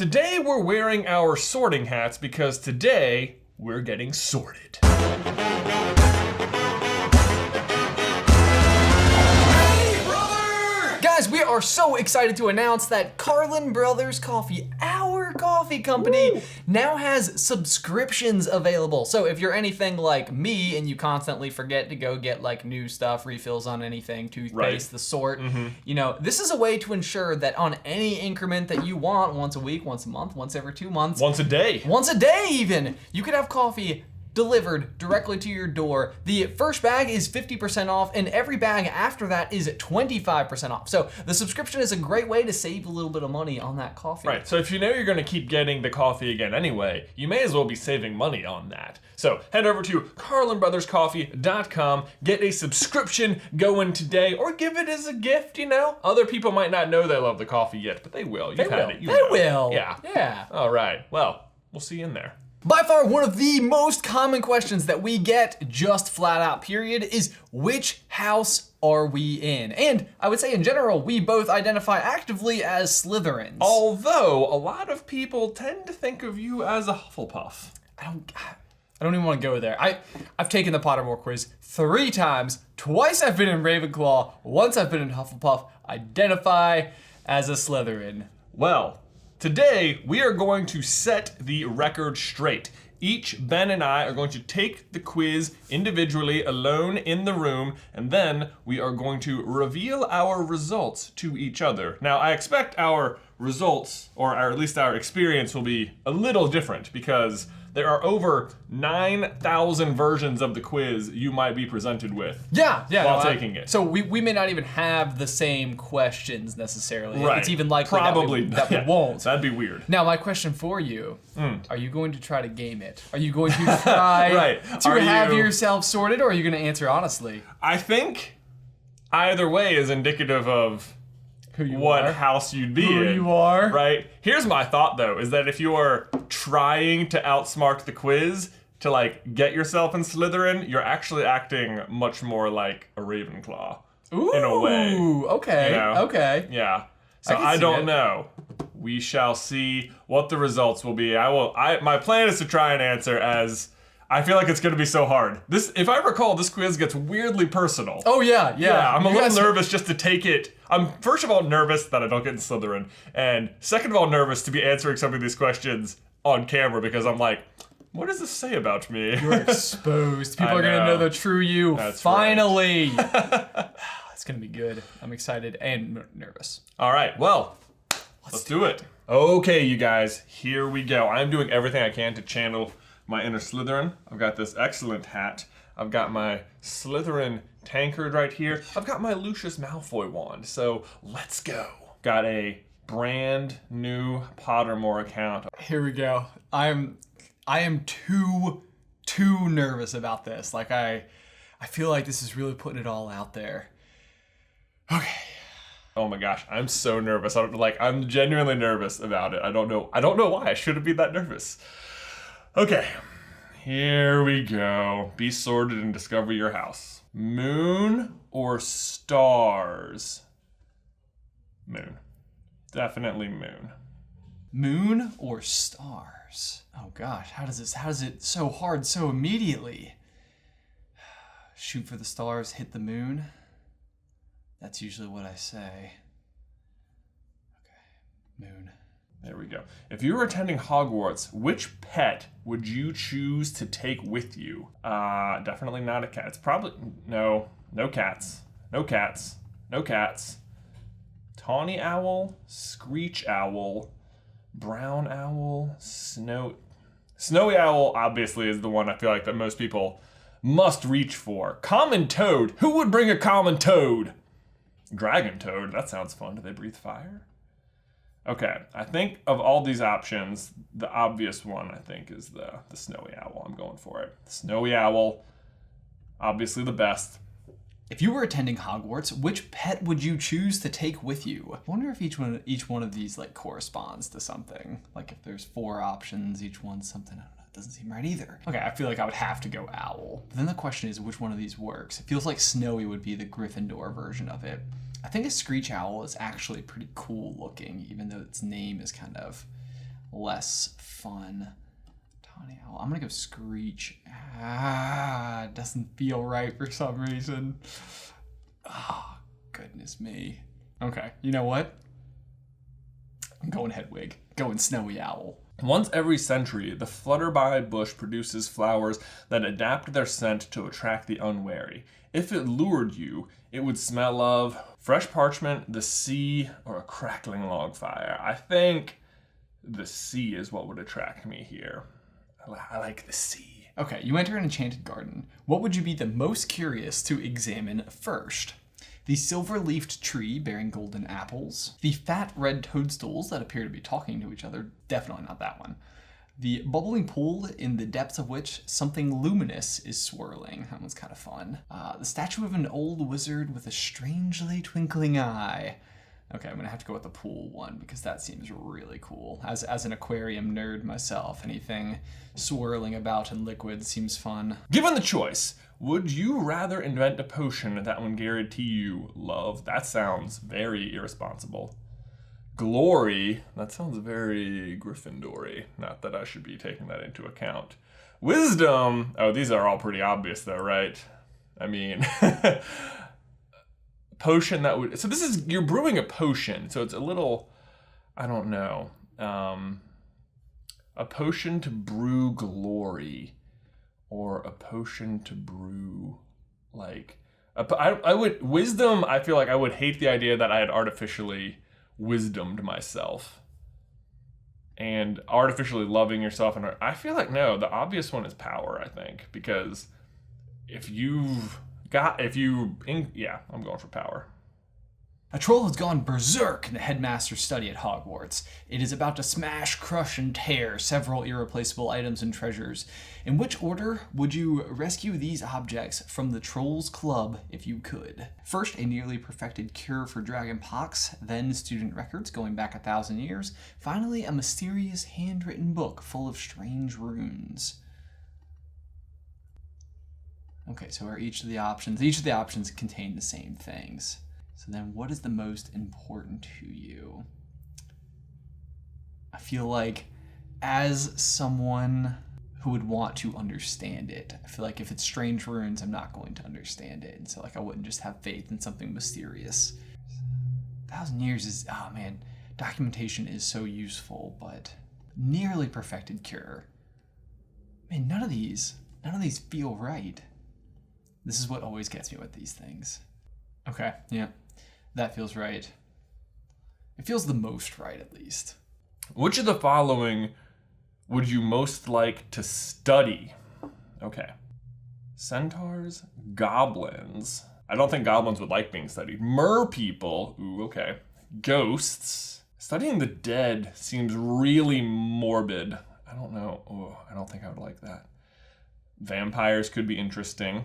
Today we're wearing our sorting hats because today we're getting sorted. Guys, we are so excited to announce that Carlin Brothers Coffee, our coffee company, now has subscriptions available. So if you're anything like me and you constantly forget to go get like new stuff, refills on anything, toothpaste, the sort, you know, this is a way to ensure that on any increment that you want, once a week, once a month, once every 2 months, Once a day even, you could have coffee delivered directly to your door. The first bag is 50% off, and every bag after that is 25% off. So the subscription is a great way to save a little bit of money on that coffee. Right, so if you know you're gonna keep getting the coffee again anyway, you may as well be saving money on that. So head over to CarlinBrothersCoffee.com, get a subscription going today, or give it as a gift, you know? Other people might not know they love the coffee yet, but they will. You've had it. You know. will. Yeah. All right, well, we'll see you in there. By far, one of the most common questions that we get, just flat out period, is which house are we in? And I would say in general, we both identify actively as Slytherins. Although, a lot of people tend to think of you as a Hufflepuff. I don't even want to go there. I've taken the Pottermore quiz 3 times. Twice I've been in Ravenclaw, once I've been in Hufflepuff. Identify as a Slytherin. Well, today, we are going to set the record straight. Each Ben and I are going to take the quiz individually, alone in the room, and then we are going to reveal our results to each other. Now, I expect our results, or at least our experience, will be a little different because there are over 9,000 versions of the quiz you might be presented with while taking it. So we may not even have the same questions necessarily. Right. It's even likely Probably that we won't. That'd be weird. Now, my question for you, are you going to try to game it? Are you going to try to have yourself sorted, or are you going to answer honestly? I think either way is indicative of what house you'd be in. Who you are. Right? Here's my thought though, is that if you are trying to outsmart the quiz to like get yourself in Slytherin, you're actually acting much more like a Ravenclaw. Ooh, in a way. Okay, you know? Okay. Yeah. So I don't know. We shall see what the results will be. My plan is to try and answer as I feel like it's going to be so hard. This, if I recall, this quiz gets weirdly personal. Oh yeah. I'm a little nervous just to take it. I'm first of all nervous that I don't get in Slytherin, and second of all nervous to be answering some of these questions on camera because I'm like, what does this say about me? You're exposed. People are going to know the true you. That's finally. Right. It's going to be good. I'm excited and nervous. All right. Well, let's do it. Okay, you guys, here we go. I'm doing everything I can to channel my inner Slytherin. I've got this excellent hat. I've got my Slytherin tankard right here. I've got my Lucius Malfoy wand. So let's go. Got a brand new Pottermore account. Here we go. I am too nervous about this. Like I feel like this is really putting it all out there. Okay. Oh my gosh, I'm so nervous. I'm genuinely nervous about it. I don't know why I shouldn't be that nervous. Okay, here we go. Be sorted and discover your house. Moon or stars? Moon. Definitely moon. Moon or stars? Oh gosh, how does it so hard so immediately? Shoot for the stars, hit the moon. That's usually what I say. Okay, moon. There we go. If you were attending Hogwarts, which pet would you choose to take with you? Definitely not a cat. It's probably, no cats. No cats. No cats. Tawny owl, screech owl, brown owl, snowy owl obviously is the one I feel like that most people must reach for. Common toad. Who would bring a common toad? Dragon toad. That sounds fun. Do they breathe fire? Okay, I think of all these options, the obvious one I think is the snowy owl. I'm going for it. The snowy owl, obviously the best. If you were attending Hogwarts, which pet would you choose to take with you? I wonder if each one of these like corresponds to something. Like if there's 4 options, each one's something. I don't know. It doesn't seem right either. Okay, I feel like I would have to go owl. But then the question is which one of these works. It feels like snowy would be the Gryffindor version of it. I think a screech owl is actually pretty cool looking, even though its name is kind of, less fun. Tawny Owl. I'm gonna go Screech. It doesn't feel right for some reason. Oh, goodness me. Okay, you know what? I'm going Hedwig. Going Snowy Owl. Once every century, the flutterby bush produces flowers that adapt their scent to attract the unwary. If it lured you, it would smell of fresh parchment, the sea, or a crackling log fire. I think the sea is what would attract me here. I like the sea. Okay, you enter an enchanted garden. What would you be the most curious to examine first? The silver-leafed tree bearing golden apples. The fat red toadstools that appear to be talking to each other. Definitely not that one. The bubbling pool in the depths of which something luminous is swirling. That one's kind of fun. The statue of an old wizard with a strangely twinkling eye. Okay, I'm gonna have to go with the pool one because that seems really cool. As an aquarium nerd myself, anything swirling about in liquid seems fun. Given the choice, would you rather invent a potion that would guarantee you love? That sounds very irresponsible. Glory, that sounds very Gryffindor-y. Not that I should be taking that into account. Wisdom, oh, these are all pretty obvious though, right? I mean, potion that would, so this is, you're brewing a potion, so it's a little, I don't know, a potion to brew glory, or a potion to brew, like, I would, wisdom, I feel like I would hate the idea that I had artificially wisdomed myself, and artificially loving yourself, and I feel like, no, the obvious one is power, I think, because yeah, I'm going for power. A troll has gone berserk in the headmaster's study at Hogwarts. It is about to smash, crush, and tear several irreplaceable items and treasures. In which order would you rescue these objects from the Trolls Club if you could? First, a nearly perfected cure for dragonpox, then student records going back 1,000 years, finally a mysterious handwritten book full of strange runes. Okay, so are each of the options contain the same things. So then what is the most important to you? I feel like as someone who would want to understand it, I feel like if it's strange runes, I'm not going to understand it. And so like I wouldn't just have faith in something mysterious. 1,000 years is, oh man, documentation is so useful, but nearly perfected cure. Man, none of these feel right. This is what always gets me with these things. Okay, yeah, that feels right. It feels the most right, at least. Which of the following would you most like to study? Okay. Centaurs, goblins. I don't think goblins would like being studied. Mer people. Ooh, okay. Ghosts. Studying the dead seems really morbid. I don't know. Oh, I don't think I would like that. Vampires could be interesting.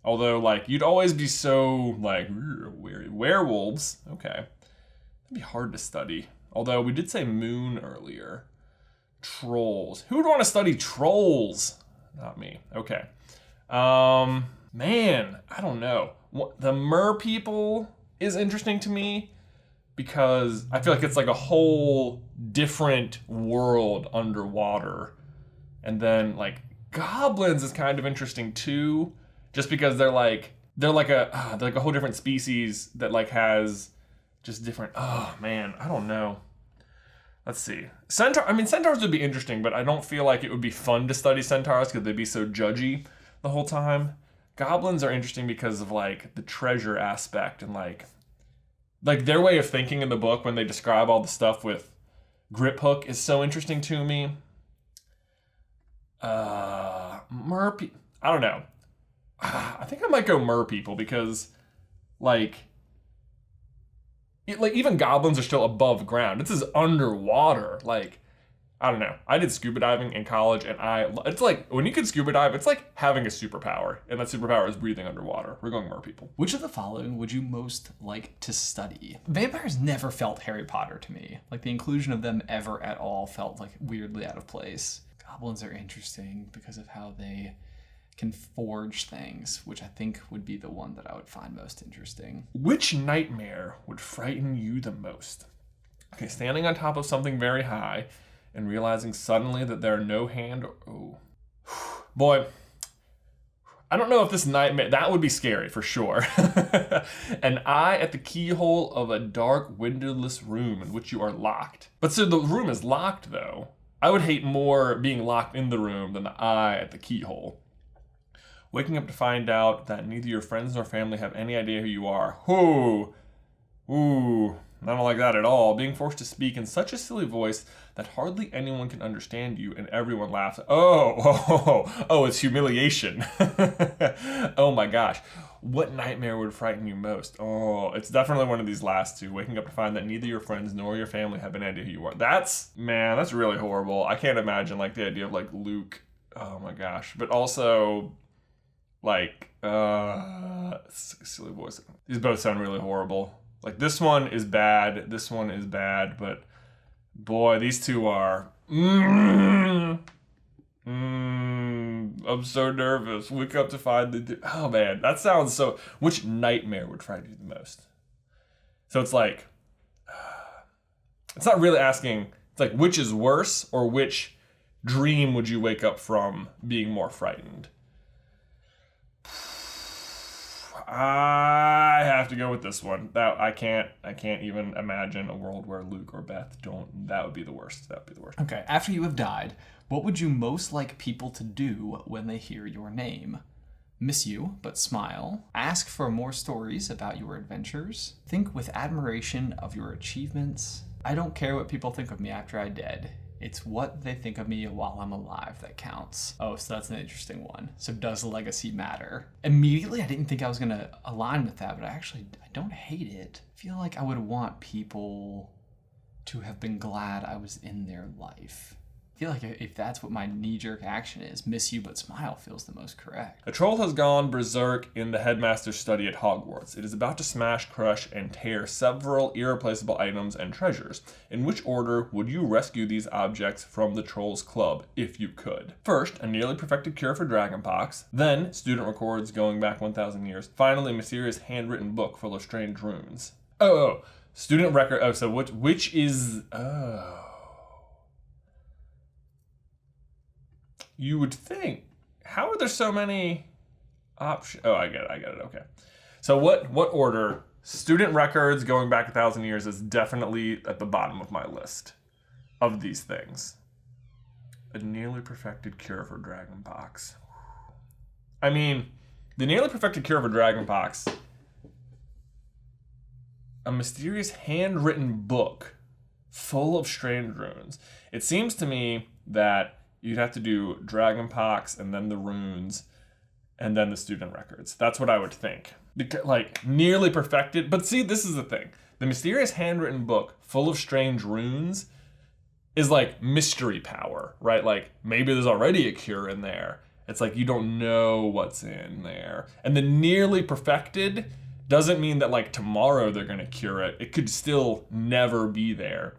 Although, like, you'd always be so, like, weary. Werewolves, okay. That'd be hard to study. Although, we did say moon earlier. Trolls. Who would want to study trolls? Not me. Okay. Man, I don't know. The mer people is interesting to me because I feel like it's like a whole different world underwater. And then, like, goblins is kind of interesting, too. Just because they're like a whole different species that like has just different, oh man, I don't know. Let's see. Centaurs would be interesting, but I don't feel like it would be fun to study centaurs because they'd be so judgy the whole time. Goblins are interesting because of like the treasure aspect and like their way of thinking in the book when they describe all the stuff with grip hook is so interesting to me. I don't know. I think I might go mer people because, even goblins are still above ground. This is underwater. Like, I don't know. I did scuba diving in college, and it's like, when you can scuba dive, it's like having a superpower, and that superpower is breathing underwater. We're going mer people. Which of the following would you most like to study? Vampires never felt Harry Potter to me. Like, the inclusion of them ever at all felt, like, weirdly out of place. Goblins are interesting because of how they can forge things, which I think would be the one that I would find most interesting. Which nightmare would frighten you the most? Okay, standing on top of something very high, and realizing suddenly that there are no hand or... Oh. Boy, I don't know if this nightmare... That would be scary, for sure. An eye at the keyhole of a dark, windowless room in which you are locked. But so the room is locked, though. I would hate more being locked in the room than the eye at the keyhole. Waking up to find out that neither your friends nor family have any idea who you are. Ooh, I don't like that at all. Being forced to speak in such a silly voice that hardly anyone can understand you and everyone laughs. Oh, it's humiliation. Oh my gosh. What nightmare would frighten you most? Oh, it's definitely one of these last two. Waking up to find that neither your friends nor your family have any idea who you are. That's really horrible. I can't imagine like the idea of like Luke. Oh my gosh. But also like, silly voice. These both sound really horrible. Like this one is bad, but boy, these two are, I'm so nervous. Wake up to find oh man, that sounds so, which nightmare would frighten you the most? So it's like, it's not really asking, it's like which is worse or which dream would you wake up from being more frightened? I have to go with this one. That I can't even imagine a world where Luke or Beth don't. That would be the worst. Okay, after you have died, what would you most like people to do when they hear your name? Miss you, but smile. Ask for more stories about your adventures. Think with admiration of your achievements. I don't care what people think of me after I'm dead. It's what they think of me while I'm alive that counts. Oh, so that's an interesting one. So does legacy matter? Immediately, I didn't think I was going to align with that, but I don't hate it. I feel like I would want people to have been glad I was in their life. I feel like if that's what my knee-jerk action is, miss you but smile feels the most correct. A troll has gone berserk in the headmaster's study at Hogwarts. It is about to smash, crush, and tear several irreplaceable items and treasures. In which order would you rescue these objects from the troll's club, if you could? First, a nearly perfected cure for dragonpox. Then, student records going back 1,000 years. Finally, a mysterious handwritten book full of strange runes. Student record. So which is... You would think, how are there so many options? Oh, I get it, okay. So what order? Student records going back 1,000 years is definitely at the bottom of my list of these things. A nearly perfected cure for dragonpox. I mean, the nearly perfected cure for dragonpox, a mysterious handwritten book full of strange runes. It seems to me that you'd have to do dragonpox and then the runes and then the student records. That's what I would think. Because, like, nearly perfected. But see, this is the thing. The mysterious handwritten book full of strange runes is like mystery power, right? Like, maybe there's already a cure in there. It's like you don't know what's in there. And the nearly perfected doesn't mean that, like, tomorrow they're going to cure it. It could still never be there.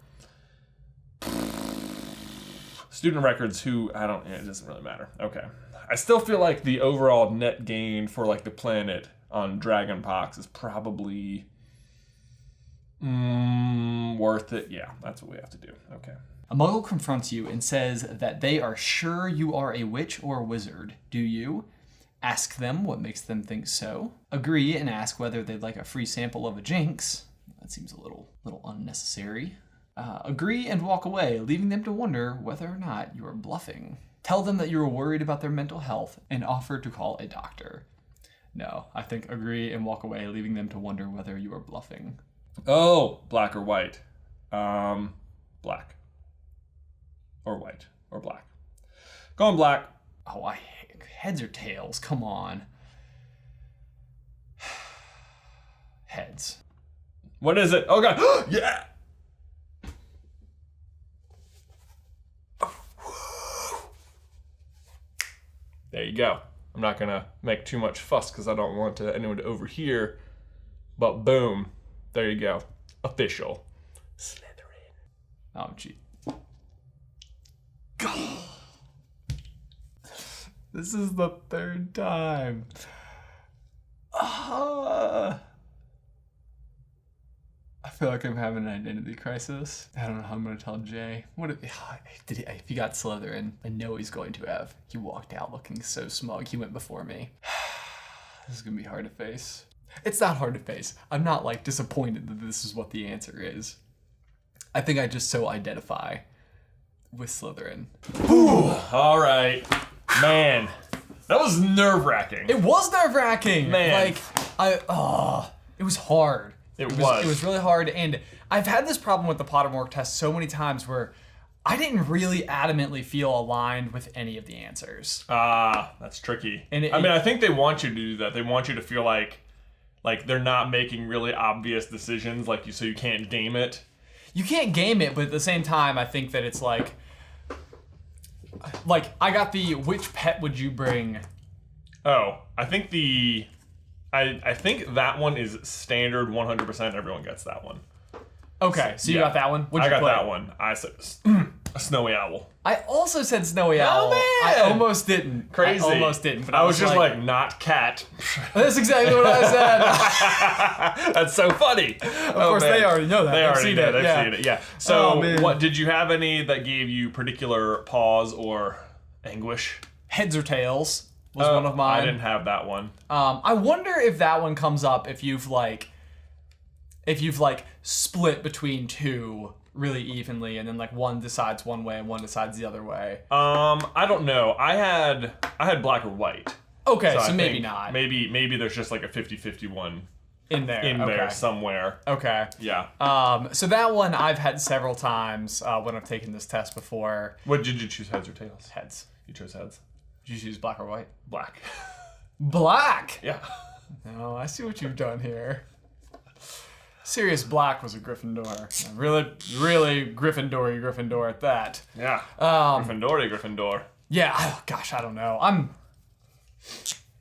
Student records, it doesn't really matter. Okay. I still feel like the overall net gain for like the planet on dragonpox is probably worth it. Yeah, that's what we have to do. Okay. A muggle confronts you and says that they are sure you are a witch or a wizard. Do you? Ask them what makes them think so. Agree and ask whether they'd like a free sample of a jinx. That seems a little unnecessary. Agree and walk away, leaving them to wonder whether or not you are bluffing. Tell them that you are worried about their mental health and offer to call a doctor. No, I think agree and walk away, leaving them to wonder whether you are bluffing. Oh, black or white. Black. Or white. Or black. Going black. Oh, heads or tails? Come on. Heads. What is it? Oh god. Yeah! There you go. I'm not gonna make too much fuss because I don't want anyone to overhear. But boom, there you go. Official. Slytherin. Oh, gee. God. This is the third time. I feel like I'm having an identity crisis. I don't know how I'm gonna tell Jay. If he got Slytherin, I know he's going to have. He walked out looking so smug. He went before me. This is gonna be hard to face. It's not hard to face. I'm not like disappointed that this is what the answer is. I think I just so identify with Slytherin. Ooh, all right. Man, that was nerve-wracking. It was nerve-wracking. Man. It was hard. It was. It was really hard, and I've had this problem with the Pottermore test so many times where I didn't really adamantly feel aligned with any of the answers. That's tricky. I think they want you to do that. They want you to feel like they're not making really obvious decisions, so you can't game it. You can't game it, but at the same time, I think that it's like I got the which pet would you bring? Oh, I think I think that one is standard 100%. Everyone gets that one. Okay, so you got that one? I got that one. I said a snowy owl. I also said snowy owl. Oh, man! I almost didn't. Crazy. I almost didn't. But I was just like, not cat. That's exactly what I said. That's so funny. Of course, they already know that. They already know. They've yeah. seen it. Yeah. So, what did you have any that gave you particular pause or anguish? Heads or tails was one of mine. I didn't have that one. I wonder if that one comes up if you've split between two really evenly, and then one decides one way and one decides the other way. I don't know. I had black or white. Okay, so maybe not. Maybe there's just a 50-50 one in there. There somewhere. Okay. Yeah. So that one I've had several times when I've taken this test before. What did you choose, heads or tails? Heads. You chose heads. Did you choose black or white? Black. Black. Yeah. No, I see what you've done here. Sirius Black was a Gryffindor. Really Gryffindor at that. Yeah. Gryffindor. Yeah. Oh, gosh, I don't know.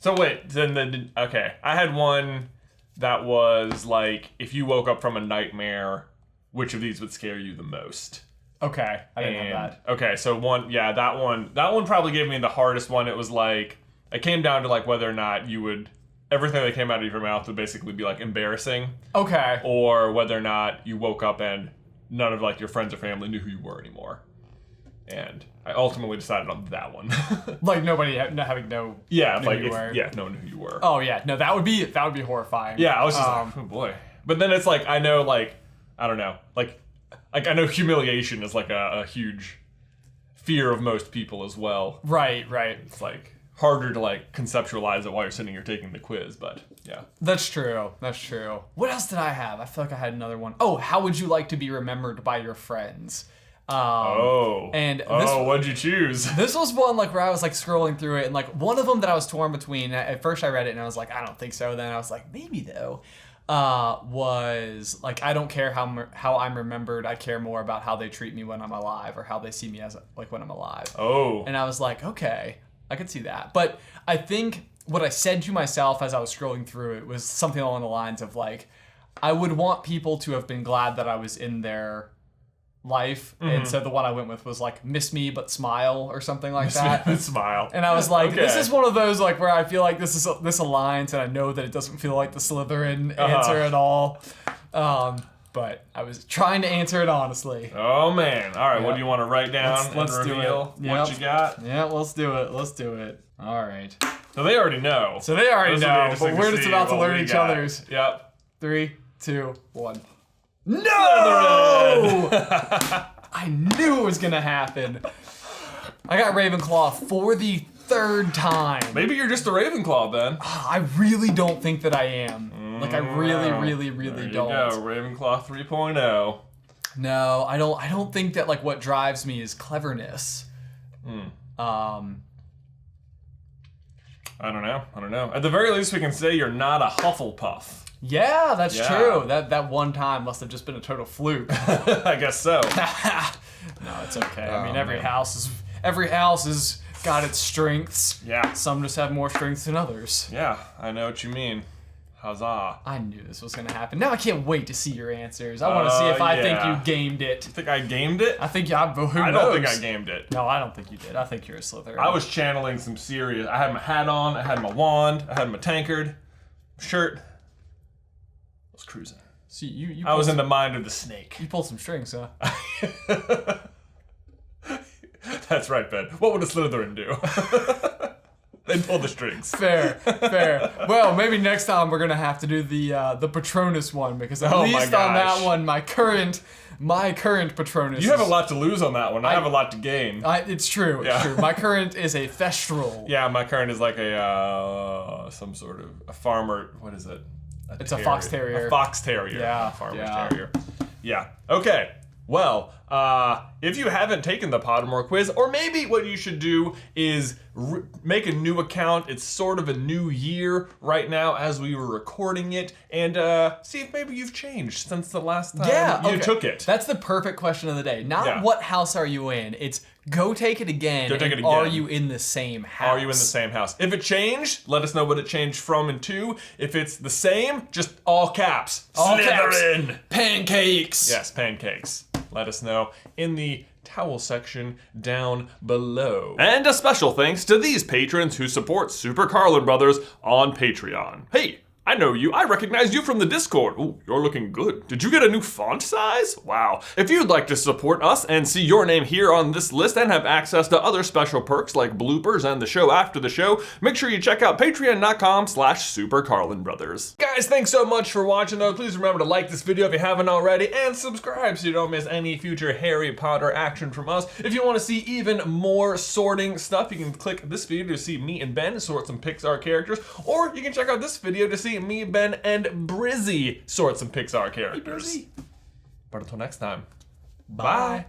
So wait. Then okay. I had one that was if you woke up from a nightmare, which of these would scare you the most? Okay. I didn't have that. Okay. So that one probably gave me the hardest one. It was it came down to whether or not you would. Everything that came out of your mouth would basically be embarrassing. Okay. Or whether or not you woke up and none of your friends or family knew who you were anymore. And I ultimately decided on that one. Nobody having no yeah, knew who you were. Yeah, no one knew who you were. Oh yeah, no, that would be horrifying. Yeah, I was just oh boy. But then it's I know I don't know, I know humiliation is a huge fear of most people as well. Right. It's harder to conceptualize it while you're sitting here taking the quiz, but yeah. That's true. What else did I have? I feel like I had another one. Oh, how would you like to be remembered by your friends? What'd you choose? This was one where I was scrolling through it, and one of them that I was torn between. At first I read it and I was I don't think so. Then I was maybe though. Was I don't care how I'm remembered. I care more about how they treat me when I'm alive, or how they see me as when I'm alive. Oh. And I was okay. I could see that. But I think what I said to myself as I was scrolling through it was something along the lines of I would want people to have been glad that I was in their life. Mm-hmm. And so the one I went with was miss me but smile or something like that. Miss me but smile. And I was this is one of those where I feel this aligns, and I know that it doesn't feel like the Slytherin answer at all. But I was trying to answer it honestly. Oh man! All right, yep. What do you want to write down let's and reveal? Do it. Yep. What you got? Yeah, let's do it. All right. So they already know. But we're just about to learn each other's. Yep. 3, 2, 1. No! I knew it was gonna happen. I got Ravenclaw for the 3rd time. Maybe you're just a Ravenclaw then. I really don't think that I am. I really don't. There you go, Ravenclaw 3.0. No, I don't think that what drives me is cleverness. I don't know. At the very least, we can say you're not a Hufflepuff. Yeah, that's true. That one time must have just been a total fluke. I guess so. No, it's okay. I mean, every house has got its strengths. Yeah. Some just have more strengths than others. Yeah, I know what you mean. Huzzah. I knew this was going to happen. Now I can't wait to see your answers. I want to see if I think you gamed it. You think I gamed it? I think who knows? I don't think I gamed it. No, I don't think you did. I think you're a Slytherin. I was channeling some serious... I had my hat on, I had my wand, I had my tankard, shirt. I was cruising. So you I was in the mind of the snake. You pulled some strings, huh? That's right, Ben. What would a Slytherin do? They pull the strings. Fair. Well, maybe next time we're gonna have to do the Patronus one because at least on that one, my current Patronus. You have a lot to lose on that one. I have a lot to gain. It's true. It's true. My current is a Thestral. Yeah, my current is like a some sort of a farmer. What is it? It's a fox terrier. A fox terrier. Yeah. A farmer's terrier. Yeah. Okay. Well, if you haven't taken the Pottermore quiz, or maybe what you should do is make a new account. It's sort of a new year right now as we were recording it, and see if maybe you've changed since the last time you took it. That's the perfect question of the day. Not what house are you in, it's go take it again. Are you in the same house? Are you in the same house? If it changed, let us know what it changed from and to. If it's the same, just all caps. Slytherin. Caps. Pancakes. Yes, pancakes. Let us know in the towel section down below. And a special thanks to these patrons who support Super Carlin Brothers on Patreon. Hey, I know you. I recognize you from the Discord. Ooh, you're looking good. Did you get a new font size? Wow. If you'd like to support us and see your name here on this list and have access to other special perks like bloopers and the show after the show, make sure you check out patreon.com/SuperCarlinBrothers. Guys, thanks so much for watching though. Please remember to like this video if you haven't already and subscribe so you don't miss any future Harry Potter action from us. If you want to see even more sorting stuff, you can click this video to see me and Ben sort some Pixar characters, or you can check out this video to see me, Ben, and Brizzy sort some Pixar characters. But until next time, bye.